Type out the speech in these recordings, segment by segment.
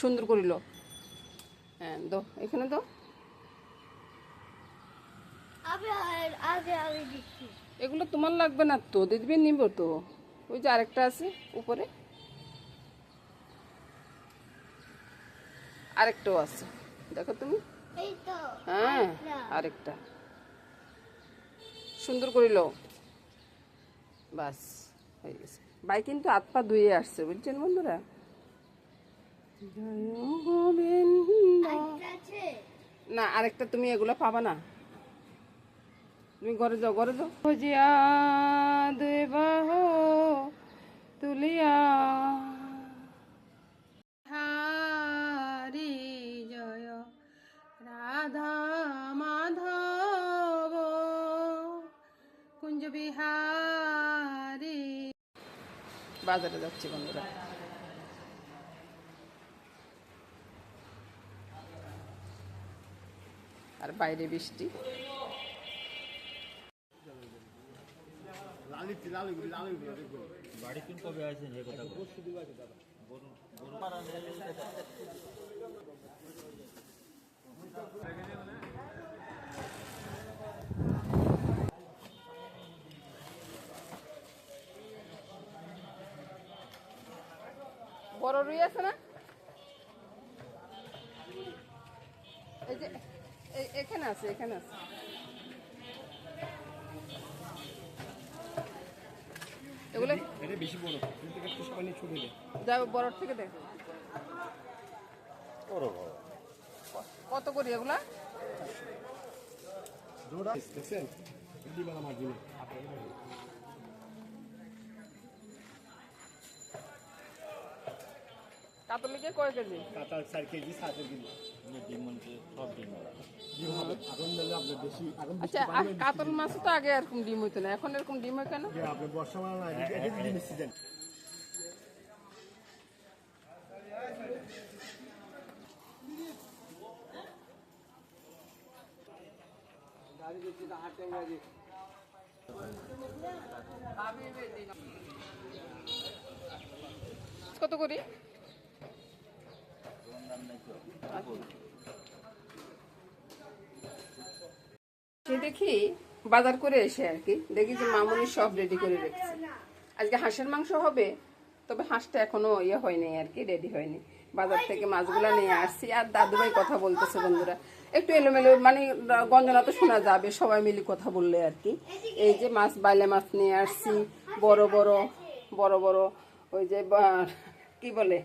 সুন্দর করিল। হ্যাঁ দো, এখানে দো। এগুলো তোমার লাগবে না তো, দিদি নিব তো। ওই যে আরেকটা আছে উপরে, আরেকটাও আছে, দেখো তুমি। হ্যাঁ আরেকটা সুন্দর করিল, বাস হয়ে গেছে। ভাই কিন্তু হাত পা ধুয়ে আসছে, বুঝছেন বন্ধুরা। জয় গোবিন্দ। না আরেকটা তুমি এগুলো পাবা না, তুমি ঘরে যাও, ঘরে যাও। ভজিয়া দেবাহ তুলিয়া হারি জয় রাধা মাধব কুঞ্জ বিহারি। বাজারে যাচ্ছি বন্ধুরা। আর বাইরে বৃষ্টি। বাড়ি কিন কবে আসেন এই কথা বড় রুই আছে না, এই যে এখানে আছে, এখানে আছে। এগুলো বেশি বড় একটু সবাই ছুটে দেয়, যাও বড় থেকে দেখ কত করি এগুলা। দেখছেন কাতল লিখে কয় কেজি? কাতার 4 কেজি 7 কেজি ডিম মানে সব ডিম হবে। আগুন দিলে আপনি বেশি আগুন আচ্ছা, কাতল মাছ তো আগে এরকম ডিম হইতো না, এখন এরকম ডিম হয় কেন? আপনি বর্ষা মানে না এটা ডিমের সিজন। কত করি? দেখি বাজার করে এসে আর কি দেখি যে মামুনি সব রেডি করে রেখেছে। আজকে হাঁসের মাংস হবে, তবে হাঁসটা এখনো ইয়ে হয়নি আর কি, রেডি হয়নি। বাজার থেকে মাছগুলা নিয়ে আসছি। আর দাদুভাই কথা বলতেছে বন্ধুরা, একটু এলোমেলো, মানে গঞ্জনা তো শোনা যাবে সবাই মিলে কথা বললে আর কি। এই যে মাছ, বাইলে মাছ নিয়ে আসছি, বড় বড় বড় বড়, ওই যে কি বলে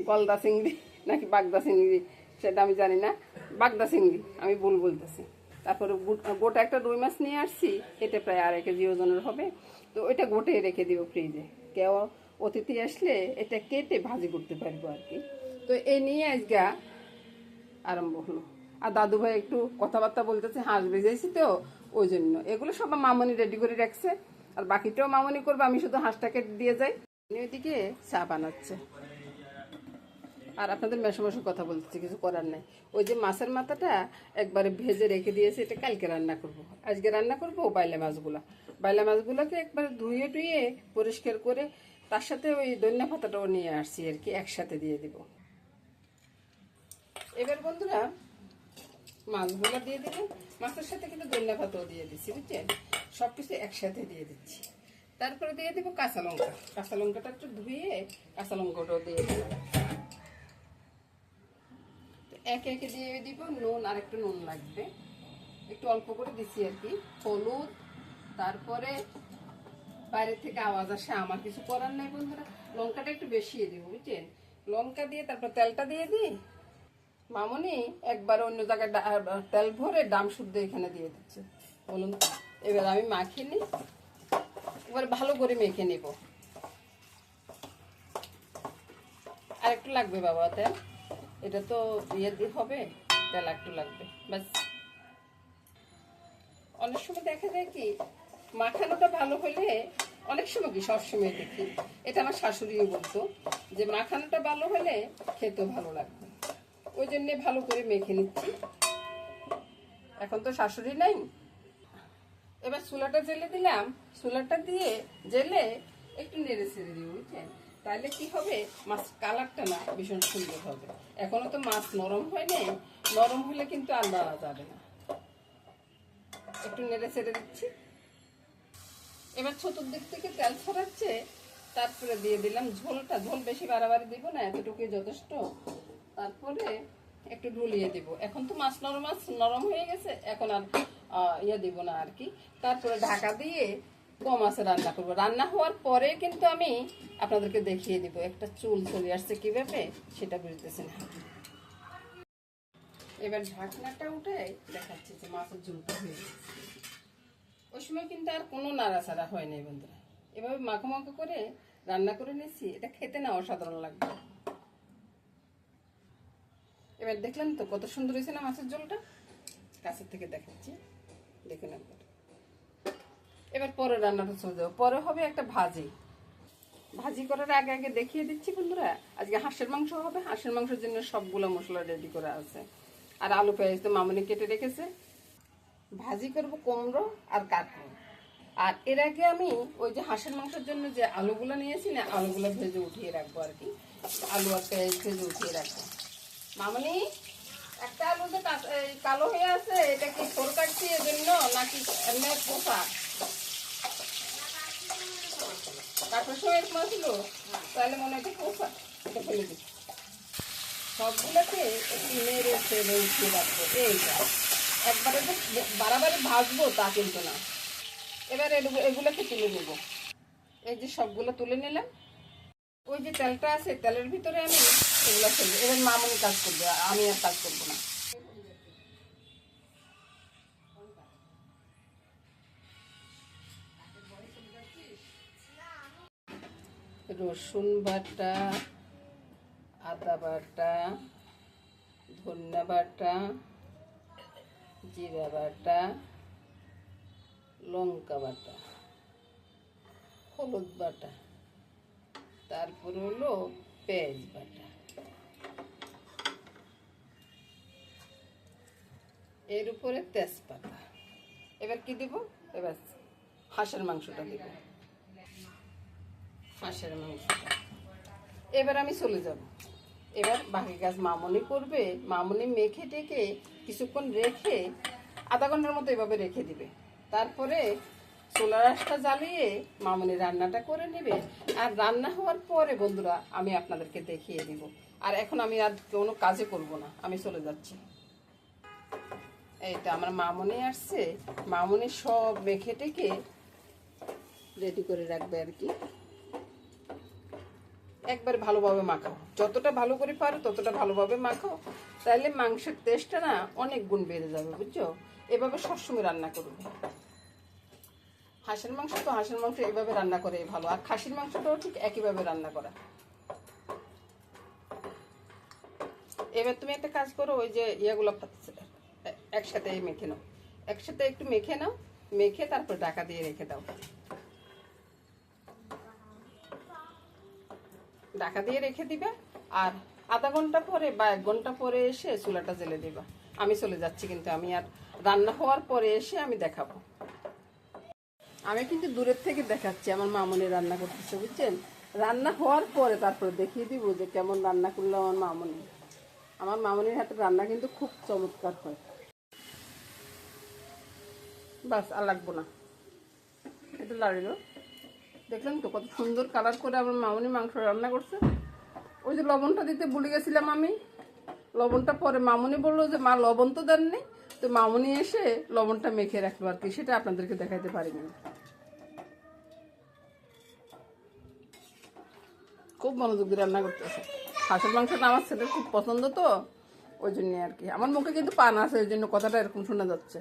গলদা চিংড়ি নাকি বাগদা চিংড়ি সেটা আমি জানি না, বাগদা চিংড়ি আমি ভুল বলতেছি। তারপরে গোটা একটা রুই মাছ নিয়ে আসছি, এটা প্রায় 2.5 কেজি ওজনের হবে। তো ওইটা গোটে রেখে দিব ফ্রিজে, কেউ অতিথি আসলে এটা কেটে ভাজি করতে পারবো আর কি। তো এই নিয়ে আজকে আরম্ভ হলো। আর দাদু ভাই একটু কথাবার্তা বলতেছে, হাঁস ভেজেছি তো ওই জন্য। এগুলো সব মামনি রেডি করে রাখছে, আর বাকিটাও মামনি করবে, আমি শুধু হাঁসটাকে দিয়ে যাই। ওইদিকে চা বানাচ্ছে আর আপনাদের মেশো কথা বলতেছি, কিছু করার নাই। ওই যে মাছের মাথাটা একবারে ভেজে রেখে দিয়েছে, এটা কালকে রান্না করব। আজকে রান্না করবো বাইলা মাছগুলা। বাইলা মাছগুলোকে একবারে ধুয়ে টুয়ে পরিষ্কার করে তার সাথে ওই ধনিয়া পাতাটাও নিয়ে আসছি আর কি, একসাথে দিয়ে দিব। এবার বন্ধুরা মাছগুলো দিয়ে দিলাম, মাছের সাথে কিন্তু ধনিয়া পাতাও দিয়ে দিচ্ছি, বুঝছেন, সব কিছু একসাথে দিয়ে দিচ্ছি। তারপরে দিয়ে দিব কাঁচা লঙ্কা, কাঁচা লঙ্কাটা একটু ধুয়ে কাঁচা লঙ্কাটাও দিয়ে দিলাম। একে একে দিয়ে দিব নুন, আর একটু নুন লাগবে, একটু অল্প করে দিচ্ছি আর কি, হলুদ। তারপরে বাইরে থেকে আওয়াজ আসে, আমার কিছু করার নাই বন্ধুরা, লঙ্কাটা একটু বেশি দিব, বুঝছেন। লঙ্কা দিয়ে তারপর তেলটা দিয়ে দিই। মামনি একবার অন্য জায়গায় তেল ভরে ডাম শুদ্ধ এখানে দিয়ে দিচ্ছে, বলুন। এবার আমি মাখিয়ে নিই, এবার ভালো করে মেখে নেব। আর একটু লাগবে বাবা তেল, এটা তো ইয়ে দিয়ে হবে, তেল একটু লাগবে ব্যাস। অনেক সময় দেখা যায় কি মাখানোটা ভালো হলে, অনেক সময় কি সবসময় দেখি, এটা আমার শাশুড়িও বলতো যে মাখানোটা ভালো হলে খেতেও ভালো লাগবে, ওই জন্যে ভালো করে মেখে নিচ্ছি। এখন তো শাশুড়ি নাই। এবার চুলাটা জেলে দিলাম, চুলাটা দিয়ে জেলে একটু নেড়ে ছেড়ে দিব, বুঝছেন। তাহলে কি হবে, মাছ কালারটা না ভীষণ সুন্দর হবে। এখনো তো মাছ নরম হয় নাই, নরম হলে কিন্তু আর দেওয়া যাবে না। একটু নেড়ে ছেড়ে দিচ্ছি। এবার চতুর্দিক থেকে তেল ছড়াচ্ছে, তারপরে দিয়ে দিলাম ঝোলটা। ঝোল বেশি বাড়াবাড়ি দিব না, এতটুকুই যথেষ্ট। তারপরে একটু ঢুলিয়ে দিব। এখন তো মাছ নরম হয়ে গেছে, এখন আর ইয়ে দিব না আর কি। তারপরে ঢাকা দিয়ে কম আছে রান্না করবো। রান্না হওয়ার পরে কিন্তু আমি আপনাদেরকে দেখিয়ে দিব একটা চুল চলে আসছে কিভাবে, সেটা বুঝতেছেন। এবার ঢাকনাটা উঠে দেখাচ্ছি যে মাছের ঝোলটা হয়ে গেছে। ওই সময় কিন্তু আর কোনো নাড়াচাড়া হয় নাই বন্ধুরা। এভাবে মাখো মাখো করে রান্না করে নিয়েছি, এটা খেতে না অসাধারণ লাগবে। এবার দেখলেন তো কত সুন্দর হয়েছে না মাছের ঝোলটা। কাছের থেকে দেখাচ্ছি, দেখুন একবার। এবার পরে রান্নাটা চলে যাবো। পরে হবে একটা ভাজি। ভাজি করার আগে আগে দেখিয়ে দিচ্ছি বন্ধুরা, আজকে হাঁসের মাংস হবে। হাঁসের মাংসের জন্য সবগুলো মশলা রেডি করা আছে। আর আলু পেঁয়াজ তো মামুনি কেটে রেখেছে। ভাজি করব কুমড়ো আর কাঁকড়ো। আর এর আগে আমি ওই যে হাঁসের মাংসের জন্য যে আলুগুলো নিয়েছি না, আলুগুলো ভেজে উঠিয়ে রাখবো আর কি। আলু আর পেঁয়াজ ভেজে উঠিয়ে রাখবো। মামুনি, একটা আলু যে কালো হয়ে আছে, এটা কি ফোর কাটছি এর জন্য নাকি এমনি পোষা? কাটার সময় এরকম ছিল, তাহলে মনে হয় পোষা। এটা ফেলে দিচ্ছি। সবগুলোকে একটু নেড়ে ছেড়ে উঠিয়ে রাখবো। এইটা একবারে যে বাড়াবাড়ি ভাজবো তা কিন্তু না। এবার এগুলোকে তুলে নেব। এই যে সবগুলো তুলে নিলাম। ওই যে তেলটা আছে, তেলের ভিতরে আমি এগুলো ফেলবো। এবার মামুনি কাজ করবে, আমি আর কাজ করবো না। রসুন বাটা, আদা বাটা, ধনিয়া বাটা, জিরা বাটা, লঙ্কা বাটা, হলুদ বাটা, তারপর হলো পেঁয়াজ বাটা, এর উপরে তেজপাতা। এবার কি দিব, এবার হাঁসের মাংসটা দিব। হাঁসের মাংসটা এবার আমি চলে যাব। এবার বাকি কাজ মামুনি করবে। মামুনি মেখে টেকে কিছুক্ষণ রেখে আধা ঘন্টার মতো এভাবে রেখে দিবে। তারপরে চুলার আঁচটা জ্বালিয়ে মামুনি রান্নাটা করে নেবে। আর রান্না হওয়ার পরে বন্ধুরা আমি আপনাদেরকে দেখিয়ে দিব। আর এখন আমি আর কোনো কাজে করব না, আমি চলে যাচ্ছি। এইটা আমার মামুনি আসছে, মামুনি সব মেখে টেকে রেডি করে রাখবে আর কি। একবার ভালোভাবে মাখাও, যতটা ভালো করে পারো ততটা ভালোভাবে মাখাও, তাহলে মাংসের টেস্টটা না অনেক গুণ বেড়ে যাবে, বুঝছো? এভাবে সবসময় রান্না করবে। হাঁসের মাংস তো হাঁসের মাংস এভাবে রান্না করে ভালো, আর খাসির মাংসটাও ঠিক একইভাবে রান্না করা। এবার তুমি একটা কাজ করো, ওই যে ইয়েগুলো একসাথে মেখে নাও, একসাথে একটু মেখে নাও, মেখে তারপর ঢাকা দিয়ে রেখে দাও। ঢাকা দিয়ে রেখে দিবে। আর আধা ঘন্টা পরে বা 1 ঘন্টা পরে এসে চুলাটা জ্বেলে দিবা। আমি চলে যাচ্ছি, কিন্তু আমি আর রান্না হওয়ার পরে এসে আমি দেখাবো। আমি কিন্তু দূরের থেকে দেখাচ্ছি আমার মামুনি রান্না করতেছে, বুঝছেন? রান্না হওয়ার পরে তারপরে দেখিয়ে দিব যে কেমন রান্না করলো আমার মামুনি। আমার মামুনির হাতে রান্না কিন্তু খুব চমৎকার হয়। বাস আর লাগবো না, এটা লাগলো। দেখলেন তো কত সুন্দর কালার করে আমার মামুনি মাংস রান্না করছে। ওই যে লবণটা দিতে ভুলে গেছিলাম আমি, লবণটা পরে মামুনি বললো যে মা লবণ তো দেননি, তো মামুনি এসে লবণটা মেখে রাখলো আর কি, সেটা আপনাদেরকে দেখাইতে পারিনি। খুব মনোযোগ দিয়ে রান্না করতেছে। হাঁসের মাংসটা আমার ছেলের খুব পছন্দ, তো ওই জন্য আর কি। আমার মুখে কিন্তু পান আছে, ওই জন্য কথাটা এরকম শোনা যাচ্ছে।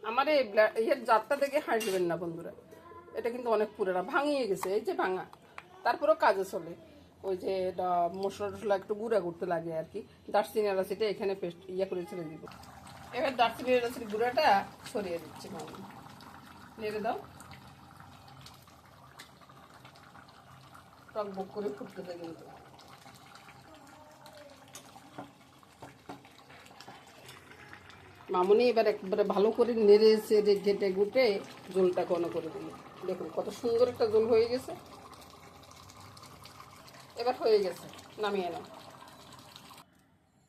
আমার এই ইয়ের জাতটা দেখে হাসবেন না বন্ধুরা, এটা কিন্তু অনেক পুরোনো, ভাঙিয়ে গেছে, এই যে ভাঙা, তারপরেও কাজে চলে। ওই যে মশলা টশলা একটু গুঁড়া করতে লাগে আর কি। দারচিনি এলাচিটা এখানে পেস্ট ইয়ে করে ছেড়ে দিব। এবার দারচিনি এলাচির গুঁড়াটা ছড়িয়ে দিচ্ছি, মামুনি নেড়ে দাও। টক বক করে ফুটতে কিন্তু মামুনি এবার একবারে ভালো করে নেড়ে চেড়ে ঘেটে ঘুটে ঝোলটা ঘন করে দিল। দেখুন কত সুন্দর একটা ঝোল হয়ে গেছে। এবার হয়ে গেছে, নামিয়ে নাও।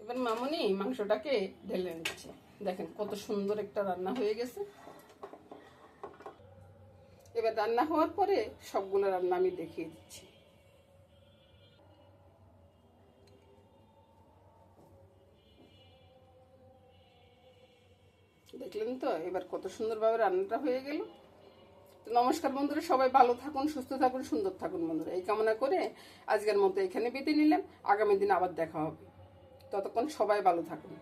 এবার মামুনি মাংসটাকে ঢেলে নিচ্ছে। দেখেন কত সুন্দর একটা রান্না হয়ে গেছে। এবার রান্না হওয়ার পরে সবগুলো রান্না আমি দেখিয়ে দিচ্ছি। দেখলেন তো এবার কত সুন্দরভাবে রান্নাটা হয়ে গেল। তো নমস্কার বন্ধুরা, সবাই ভালো থাকুন, সুস্থ থাকুন, সুন্দর থাকুন বন্ধুরা, এই কামনা করে আজকের মতো এখানে বিদায় নিলাম। আগামী দিন আবার দেখা হবে। ততক্ষণ সবাই ভালো থাকুন।